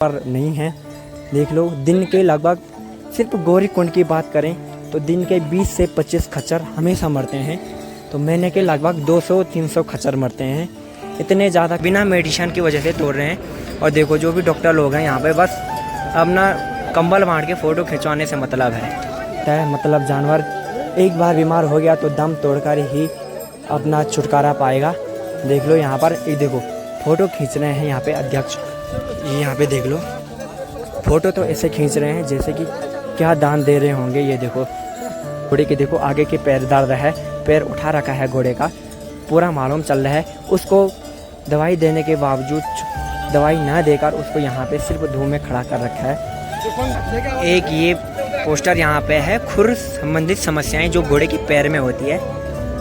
पर नहीं है। देख लो, दिन के लगभग सिर्फ गौरीकुंड की बात करें तो दिन के 20 से 25 खच्चर हमेशा मरते हैं। तो महीने के लगभग 200-300 खच्चर मरते हैं। इतने ज़्यादा बिना मेडिसिन की वजह से तोड़ रहे हैं। और देखो, जो भी डॉक्टर लोग हैं यहाँ पे बस अपना कंबल बांट के फ़ोटो खिंचवाने से मतलब है। मतलब जानवर एक बार बीमार हो गया तो दम तोड़कर ही अपना छुटकारा पाएगा। देख लो यहाँ पर, एक देखो फ़ोटो खींच रहे हैं यहाँ पे अध्यक्ष। ये यहाँ पे देख लो, फ़ोटो तो ऐसे खींच रहे हैं जैसे कि क्या दान दे रहे होंगे। ये देखो घोड़े के, देखो आगे के पैर दर्द है, पैर उठा रखा है घोड़े का, पूरा मालूम चल रहा है। उसको दवाई देने के बावजूद दवाई ना देकर उसको यहाँ पे सिर्फ धूप में खड़ा कर रखा है। एक ये पोस्टर यहाँ पे है, खुर संबंधित समस्याएं जो घोड़े की पैर में होती है।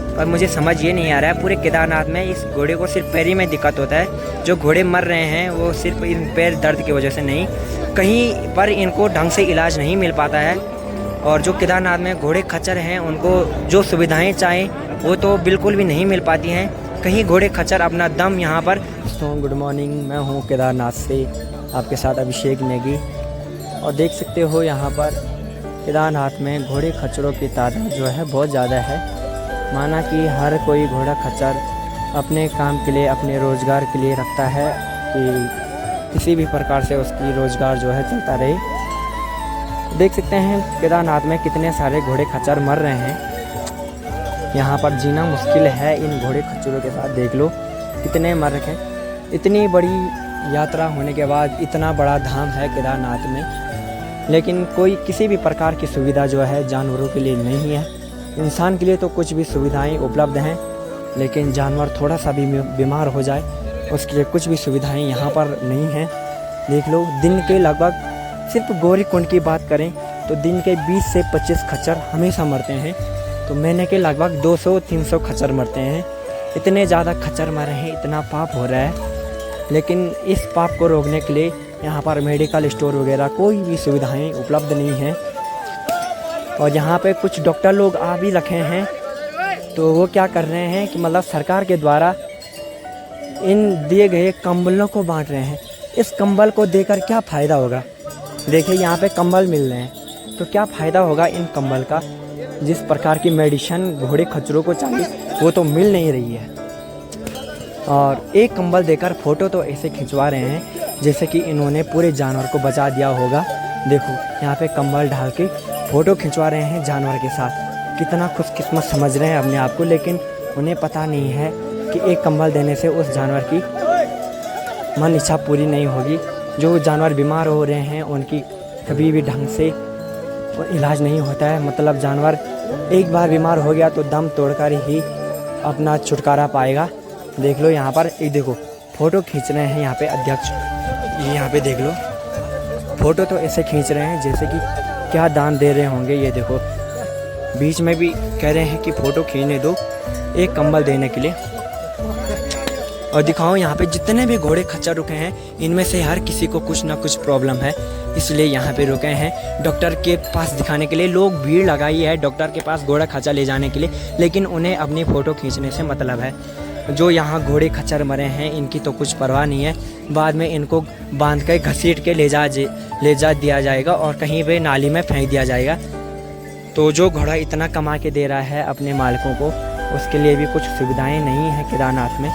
पर मुझे समझ ये नहीं आ रहा है, पूरे केदारनाथ में इस घोड़े को सिर्फ पैर ही में दिक्कत होता है। जो घोड़े मर रहे हैं वो सिर्फ इन पैर दर्द की वजह से नहीं, कहीं पर इनको ढंग से इलाज नहीं मिल पाता है। और जो केदारनाथ में घोड़े खच्चर हैं उनको जो सुविधाएं चाहें वो तो बिल्कुल भी नहीं मिल पाती हैं। कहीं घोड़े खच्चर अपना दम यहाँ पर। दोस्तों गुड मॉर्निंग, मैं हूँ केदारनाथ से आपके साथ अभिषेक नेगी। और देख सकते हो यहाँ पर केदारनाथ में घोड़े खच्चरों की तादाद जो है बहुत ज़्यादा है। माना कि हर कोई घोड़ा खच्चर अपने काम के लिए, अपने रोज़गार के लिए रखता है कि किसी भी प्रकार से उसकी रोज़गार जो है चलता रहे। देख सकते हैं केदारनाथ में कितने सारे घोड़े खच्चर मर रहे हैं। यहाँ पर जीना मुश्किल है इन घोड़े खच्चरों के साथ। देख लो कितने मर रखे। इतनी बड़ी यात्रा होने के बाद इतना बड़ा धाम है केदारनाथ में, लेकिन कोई किसी भी प्रकार की सुविधा जो है जानवरों के लिए नहीं है। इंसान के लिए तो कुछ भी सुविधाएं उपलब्ध हैं, लेकिन जानवर थोड़ा सा भी बीमार हो जाए उसके लिए कुछ भी सुविधाएं यहाँ पर नहीं हैं। देख लो, दिन के लगभग सिर्फ गौरीकुंड की बात करें तो दिन के 20 से 25 खच्चर हमेशा मरते हैं। तो महीने के लगभग 200-300 खच्चर मरते हैं। इतने ज़्यादा खच्चर मर रहे हैं, इतना पाप हो रहा है। लेकिन इस पाप को रोकने के लिए यहाँ पर मेडिकल स्टोर वगैरह कोई भी सुविधाएं उपलब्ध नहीं हैं। और यहाँ पे कुछ डॉक्टर लोग आ भी रखे हैं, तो वो क्या कर रहे हैं कि मतलब सरकार के द्वारा इन दिए गए कंबलों को बांट रहे हैं। इस कंबल को देकर क्या फ़ायदा होगा? देखिए यहाँ पे कंबल मिल रहे हैं, तो क्या फ़ायदा होगा इन कंबल का? जिस प्रकार की मेडिसिन घोड़े खच्चरों को चाहिए वो तो मिल नहीं रही है। और एक कंबल देकर फ़ोटो तो ऐसे खिंचवा रहे हैं जैसे कि इन्होंने पूरे जानवर को बचा दिया होगा। देखो यहाँ पे कंबल डाल के फ़ोटो खिंचवा रहे हैं जानवर के साथ। कितना खुशकिस्मत समझ रहे हैं अपने आप को, लेकिन उन्हें पता नहीं है कि एक कंबल देने से उस जानवर की मन इच्छा पूरी नहीं होगी। जो जानवर बीमार हो रहे हैं उनकी कभी भी ढंग से इलाज नहीं होता है। मतलब जानवर एक बार बीमार हो गया तो दम तोड़कर ही अपना छुटकारा पाएगा। देख लो यहाँ पर, एक देखो फ़ोटो खींच रहे हैं यहाँ पे अध्यक्ष। ये यहाँ पे देख लो, फ़ोटो तो ऐसे खींच रहे हैं जैसे कि क्या दान दे रहे होंगे। ये देखो बीच में भी कह रहे हैं कि फ़ोटो खींचने दो एक कंबल देने के लिए। और दिखाओ यहाँ पे जितने भी घोड़े खच्चर रुके हैं इनमें से हर किसी को कुछ ना कुछ प्रॉब्लम है, इसलिए यहाँ पे रुके हैं डॉक्टर के पास दिखाने के लिए। लोग भीड़ लगाई है डॉक्टर के पास घोड़ा खच्चर ले जाने के लिए, लेकिन उन्हें अपनी फ़ोटो खींचने से मतलब है। जो यहाँ घोड़े खच्चर मरे हैं इनकी तो कुछ परवाह नहीं है। बाद में इनको बांध कर घसीट के ले जा दिया जाएगा और कहीं पे नाली में फेंक दिया जाएगा। तो जो घोड़ा इतना कमा के दे रहा है अपने मालिकों को, उसके लिए भी कुछ सुविधाएं नहीं हैं केदारनाथ में।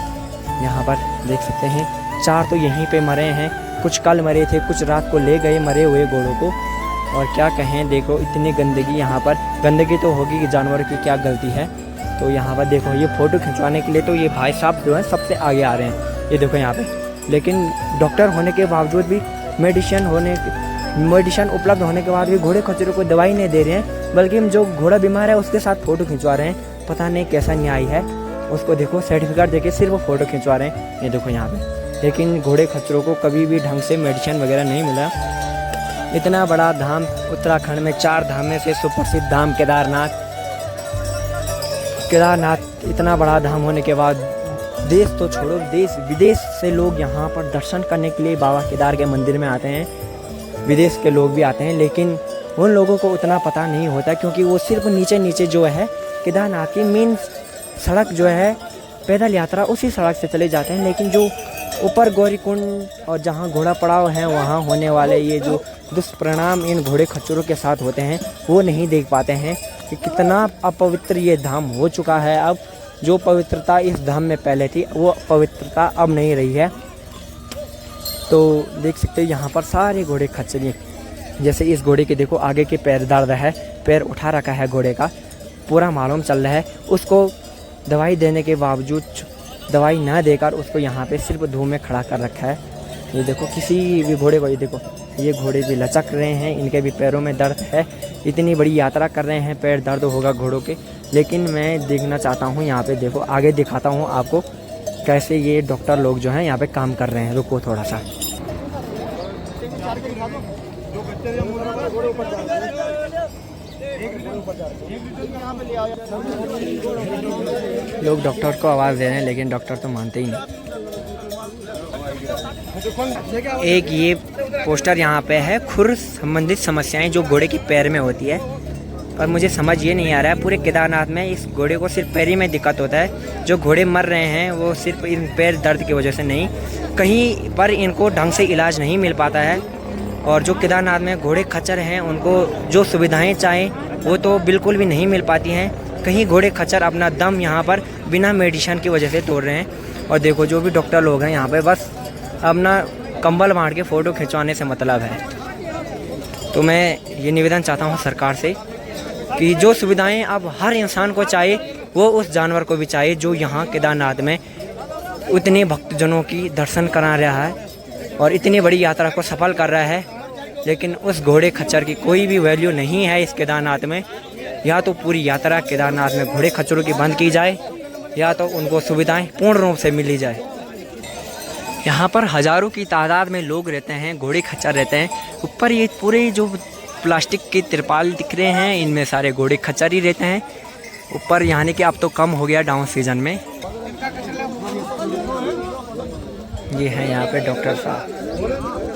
यहाँ पर देख सकते हैं 4 तो यहीं पे मरे हैं, कुछ कल मरे थे, कुछ रात को ले गए मरे हुए घोड़ों को। और क्या कहें, देखो इतनी गंदगी यहाँ पर। गंदगी तो होगी कि जानवरों की क्या गलती है। तो यहाँ पर देखो ये फ़ोटो खिंचवाने के लिए तो ये भाई साहब जो है सबसे आगे आ रहे हैं। ये देखो यहाँ पे, लेकिन डॉक्टर होने के बावजूद भी मेडिसिन उपलब्ध होने के बाद भी घोड़े खच्चरों को दवाई नहीं दे रहे हैं, बल्कि जो घोड़ा बीमार है उसके साथ फ़ोटो खिंचवा रहे हैं। पता नहीं कैसा न्याय है। उसको देखो सर्टिफिकेट देके सिर्फ फ़ोटो खिंचवा रहे हैं। ये देखो यहाँ पे, लेकिन घोड़े खच्चरों को कभी भी ढंग से मेडिसिन वगैरह नहीं मिला। इतना बड़ा धाम उत्तराखंड में 4 धाम में से सुप्रसिद्ध धाम केदारनाथ इतना बड़ा धाम होने के बाद देश तो छोड़ो, देश विदेश से लोग यहाँ पर दर्शन करने के लिए बाबा केदार के मंदिर में आते हैं। विदेश के लोग भी आते हैं, लेकिन उन लोगों को उतना पता नहीं होता, क्योंकि वो सिर्फ नीचे जो है केदारनाथ की मेन सड़क जो है पैदल यात्रा उसी सड़क से चले जाते हैं। लेकिन जो ऊपर गौरीकुंड और जहाँ घोड़ा पड़ाव है वहाँ होने वाले ये जो दुष्परिणाम इन घोड़े खच्चरों के साथ होते हैं वो नहीं देख पाते हैं कि कितना अपवित्र ये धाम हो चुका है। अब जो पवित्रता इस धाम में पहले थी वो पवित्रता अब नहीं रही है। तो देख सकते हो यहाँ पर सारे घोड़े खच्चर, जैसे इस घोड़े के देखो आगे के पैर दर्द है, पैर उठा रखा है घोड़े का, पूरा मालूम चल रहा है। उसको दवाई देने के बावजूद दवाई ना देकर उसको यहाँ पे सिर्फ धूप में खड़ा कर रखा है। ये देखो किसी भी घोड़े को, ये देखो ये घोड़े भी लचक रहे हैं, इनके भी पैरों में दर्द है। इतनी बड़ी यात्रा कर रहे हैं, पैर दर्द होगा घोड़ों के। लेकिन मैं देखना चाहता हूँ यहाँ पे, देखो आगे दिखाता हूँ आपको कैसे ये डॉक्टर लोग जो हैं यहाँ पे काम कर रहे हैं। रुको थोड़ा सा, लोग डॉक्टर को आवाज़ दे रहे हैं लेकिन डॉक्टर तो मानते ही नहीं। एक ये पोस्टर यहाँ पे है, खुर संबंधित समस्याएं जो घोड़े की पैर में होती है। पर मुझे समझ ये नहीं आ रहा है, पूरे केदारनाथ में इस घोड़े को सिर्फ पैर ही में दिक्कत होता है। जो घोड़े मर रहे हैं वो सिर्फ इन पैर दर्द की वजह से नहीं, कहीं पर इनको ढंग से इलाज नहीं मिल पाता है। और जो केदारनाथ में घोड़े खच्चर हैं उनको जो सुविधाएं चाहें वो तो बिल्कुल भी नहीं मिल पाती हैं। कहीं घोड़े खच्चर अपना दम यहाँ पर बिना मेडिसिन की वजह से तोड़ रहे हैं। और देखो जो भी डॉक्टर लोग हैं यहाँ पे बस अपना कंबल बांट के फ़ोटो खिंचवाने से मतलब है। तो मैं ये निवेदन चाहता हूँ सरकार से कि जो सुविधाएं अब हर इंसान को चाहिए वो उस जानवर को भी चाहिए जो यहाँ केदारनाथ में उतने भक्तजनों की दर्शन करा रहा है और इतनी बड़ी यात्रा को सफल कर रहा है। लेकिन उस घोड़े खच्चर की कोई भी वैल्यू नहीं है इस केदारनाथ में। या तो पूरी यात्रा केदारनाथ में घोड़े खच्चरों की बंद की जाए या तो उनको सुविधाएं पूर्ण रूप से मिली जाए। यहाँ पर हज़ारों की तादाद में लोग रहते हैं, घोड़े खच्चर रहते हैं। ऊपर ये पूरे जो प्लास्टिक के तिरपाल दिख रहे हैं इनमें सारे घोड़े खच्चर ही रहते हैं ऊपर, यानी कि अब तो कम हो गया डाउन सीजन में। ये है यहाँ पे डॉक्टर साहब।